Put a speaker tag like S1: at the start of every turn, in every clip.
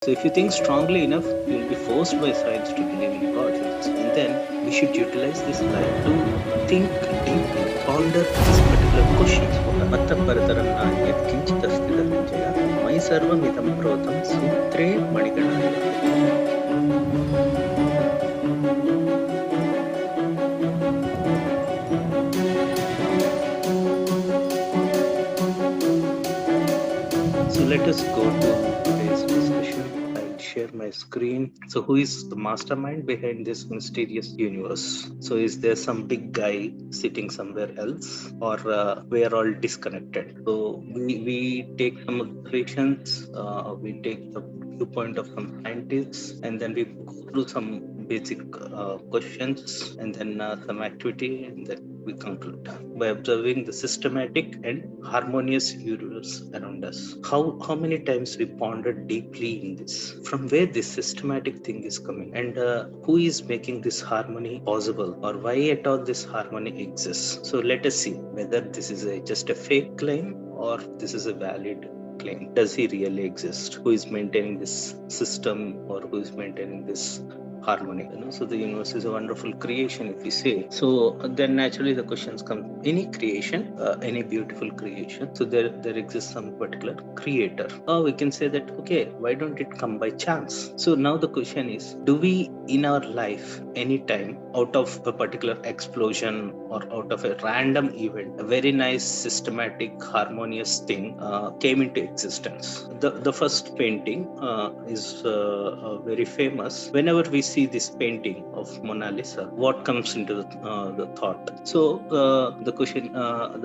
S1: So if you think strongly enough, you will be forced by science to believe in God. And then we should utilize this life to think deeply, ponder these particular questions. మత పరతరన్నాన్యత్ కించిదస్తి ధనంజయ మయి సర్వమిదం ప్రోతం సూత్రే మణిగణాయ. So let us go to today's discussion. I'll share my screen. So who is the mastermind behind this mysterious universe? So is there some big guy sitting somewhere else, or we are all disconnected? So we take some observations, we take the viewpoint of some scientists, and then we go through some basic questions, and then some activity, and then we conclude by observing the systematic and harmonious universe around us. How many times we pondered deeply in this, from where this systematic thing is coming, and who is making this harmony possible, or why at all this harmony exists. So let us see whether this is just a fake claim or this is a valid claim. Does he really exist? Who is maintaining this system, or who is maintaining this harmony? So the universe is a wonderful creation, if we say so. Then naturally the questions come: any creation, any beautiful creation, so there exists some particular creator, or we can say that, okay, why don't it come by chance? So now the question is, do we in our life anytime, out of a particular explosion or out of a random event, a very nice systematic harmonious thing came into existence? The first painting is very famous. Whenever we see this painting of Mona Lisa, what comes into the thought? So the question,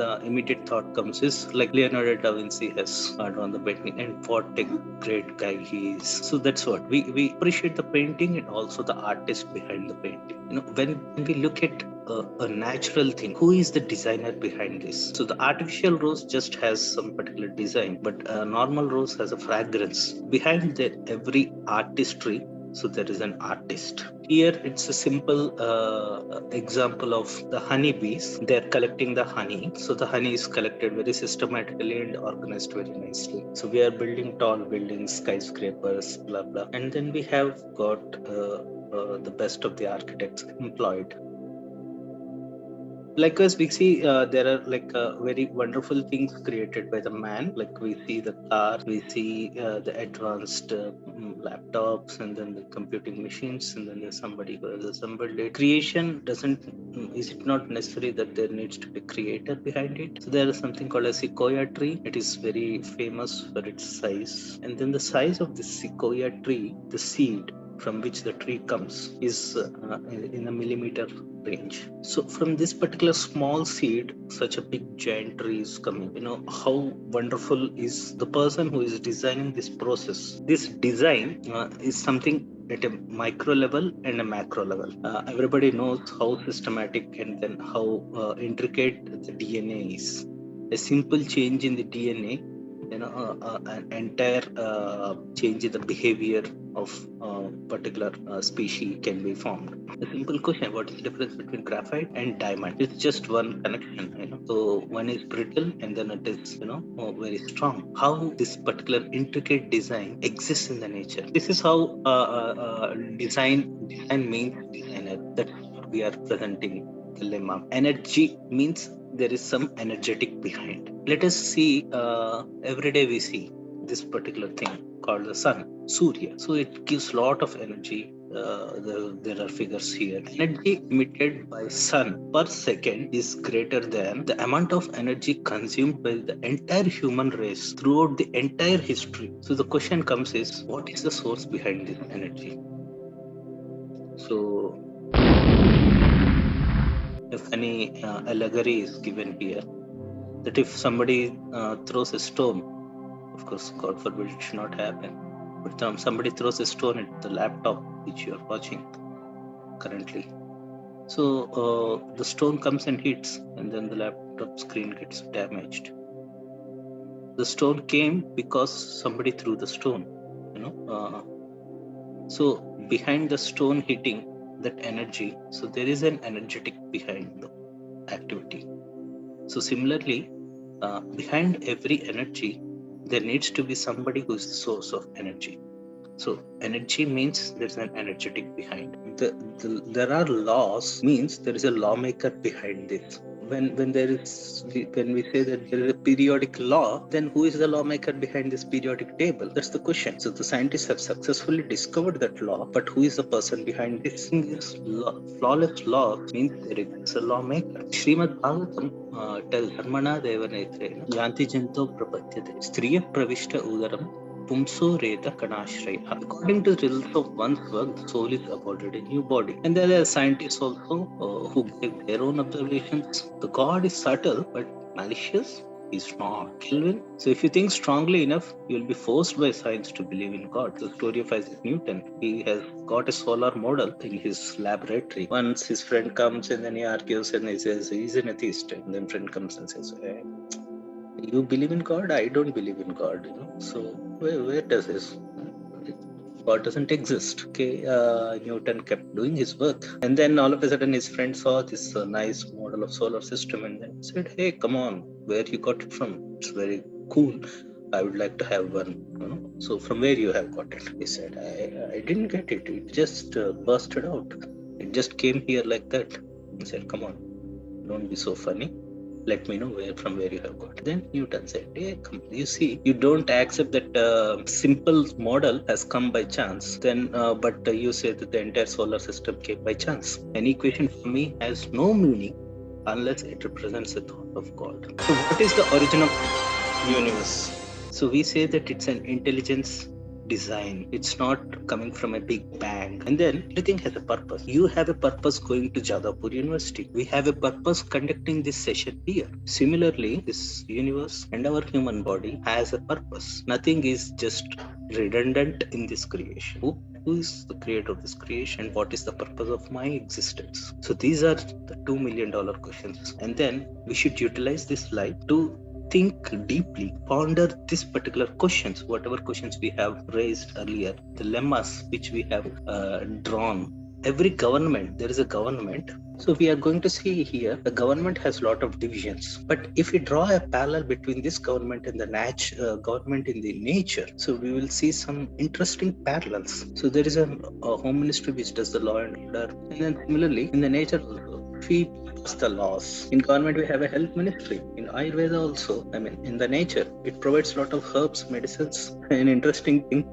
S1: the immediate thought comes is, like, Leonardo da Vinci has drawn the painting, and what a great guy he is. So that's what we appreciate the painting, and also the artist behind the painting. When we look at a natural thing, who is the designer behind this? So the artificial rose just has some particular design, but a normal rose has a fragrance. Behind that every artistry, so there is an artist. Here it's a simple example of the honeybees. They're collecting the honey. So the honey is collected very systematically and organized very nicely. So we are building tall buildings, skyscrapers, blah blah, and then we have got the best of the architects employed. Likewise, we see there are very wonderful things created by the man. Like we see the car, we see the advanced laptops, and then the computing machines, and then there's somebody who has assembled it. Creation doesn't, is it not necessary that there needs to be a creator behind it? So there is something called a sequoia tree. It is very famous for its size, and then the size of the sequoia tree, the seed from which the tree comes, is in a millimeter range. So from this particular small seed, such a big giant tree is coming. How wonderful is the person who is designing this process. This design is something at a micro level and a macro level. Everybody knows how systematic and then how intricate the DNA is. A simple change in the DNA, an entire change in the behavior of particular species can be formed. A simple question: what is the difference between graphite and diamond? It's just one connection. So one is brittle, and then it is very strong. How this particular intricate design exists in the nature? This is how design means designer. That's what we are presenting the lemma. Energy means there is some energetic behind. Let us see, every day we see this particular thing called the sun, Surya. So it gives lot of energy. There are figures here. Energy emitted by sun per second is greater than the amount of energy consumed by the entire human race throughout the entire history. So the question comes is, what is the source behind this energy? So if any allegory is given here, that if somebody throws a stone, of course, God forbid it should not happen, but somebody throws a stone at the laptop which you are watching currently. So the stone comes and hits, and then the laptop screen gets damaged. The stone came because somebody threw the stone. So behind the stone hitting, that energy, so there is an energetic behind the activity. So similarly, behind every energy, there needs to be somebody who is the source of energy. So energy means there's an energetic behind. There are laws means there is a lawmaker behind this. When there is when we say that there is a periodic law, then who is the lawmaker behind this periodic table? That's the question. So the scientists have successfully discovered that law, but who is the person behind this? This law, flawless law means there is a lawmaker. Srimad Bhagavatam tells Dharmana Devanetrena Yanti Janto Prapatyate Striya Pravishta Udaram Pumso Reta Kanashraya. According to the results of one's work, the soul is awarded a new body. And there are scientists also who give their own observations. The God is subtle but malicious. He's not. Kelvin. So if you think strongly enough, you'll be forced by science to believe in God. The story of Isaac Newton. He has got a solar model in his laboratory. Once his friend comes and then he argues and he says he's an atheist. And then friend comes and says, hey, you believe in God? I don't believe in God. So where does this? God doesn't exist. Okay, Newton kept doing his work, and then all of a sudden his friend saw this nice model of solar system, and then said, "Hey, come on, where you got it from? It's very cool. I would like to have one." So from where you have got it? He said, "I didn't get it. It just bursted out. It just came here like that." He said, "Come on, don't be so funny. Let me know from where you have got it." Then Newton said, "Hey, come, you see, you don't accept that simple model has come by chance. Then, but you say that the entire solar system came by chance. An equation for me has no meaning unless it represents the thought of God." So, what is the origin of universe? So we say that it's an intelligence design. It's not coming from a big bang. And then everything has a purpose. You have a purpose going to Jadavpur University. We have a purpose conducting this session here. Similarly, this universe and our human body has a purpose. Nothing is just redundant in this creation. Who is the creator of this creation? What is the purpose of my existence? So these are the $2 million questions. And then we should utilize this life to think deeply, ponder these particular questions, whatever questions we have raised earlier, the lemmas which we have drawn. Every government, there is a government. So we are going to see here, the government has a lot of divisions. But if we draw a parallel between this government and the government in the nature, so we will see some interesting parallels. So there is a home ministry which does the law and order. And then similarly, in the nature also, we pass the laws. In government, we have a health ministry. In Ayurveda also, in the nature, it provides a lot of herbs, medicines. An interesting thing,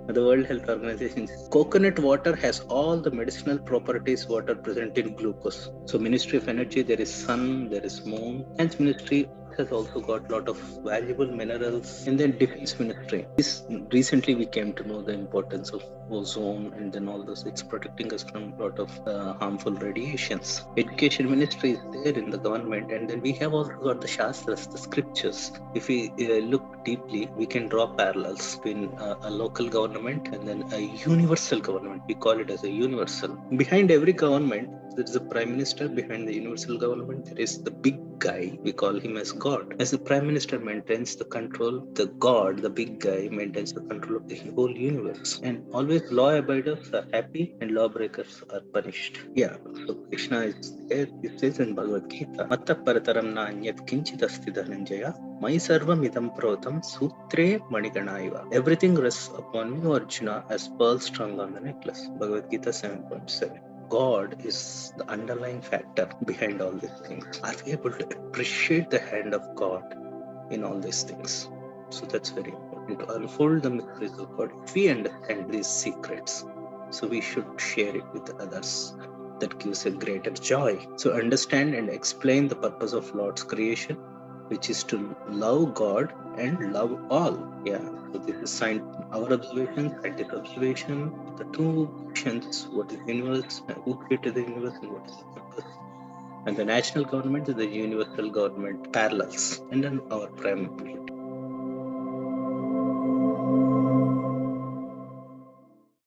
S1: the World Health Organization, coconut water has all the medicinal properties what are present in glucose. So Ministry of Energy, there is sun, there is moon. Hence Ministry has also got a lot of valuable minerals. And then Defense Ministry. Recently we came to know the importance of ozone, and then all this. It's protecting us from a lot of harmful radiations. Education Ministry is there in the government, and then we have also got the Shastras, the scriptures. If we look deeply, we can draw parallels between a local government and then a universal government. We call it as a universal. Behind every government, there is a prime minister. Behind the universal government, there is the big guy. We call him as God. As the prime minister maintains the control, the God, the big guy, maintains the control of the whole universe. And always law abiders are happy and lawbreakers are punished. Yeah, so Krishna is there. It says in Bhagavad Gita, Matta parataram na anyat kinchit asti dhananjaya, Mai sarvam idam protam sutre maniganaiva. Everything rests upon you, Arjuna, as pearls strung on the necklace. Bhagavad Gita 7.7. God is the underlying factor behind all these things. Are we able to appreciate the hand of God in all these things? So that's very important to unfold the mysteries of God. If we understand these secrets, so we should share it with others. That gives a greater joy. So understand and explain the purpose of Lord's creation, which is to love God and love all. Yeah. So this is our observation, scientific observation, the two questions: what is the universe, who created the universe, and what is the purpose? And the national government is the universal government parallels, and then our prime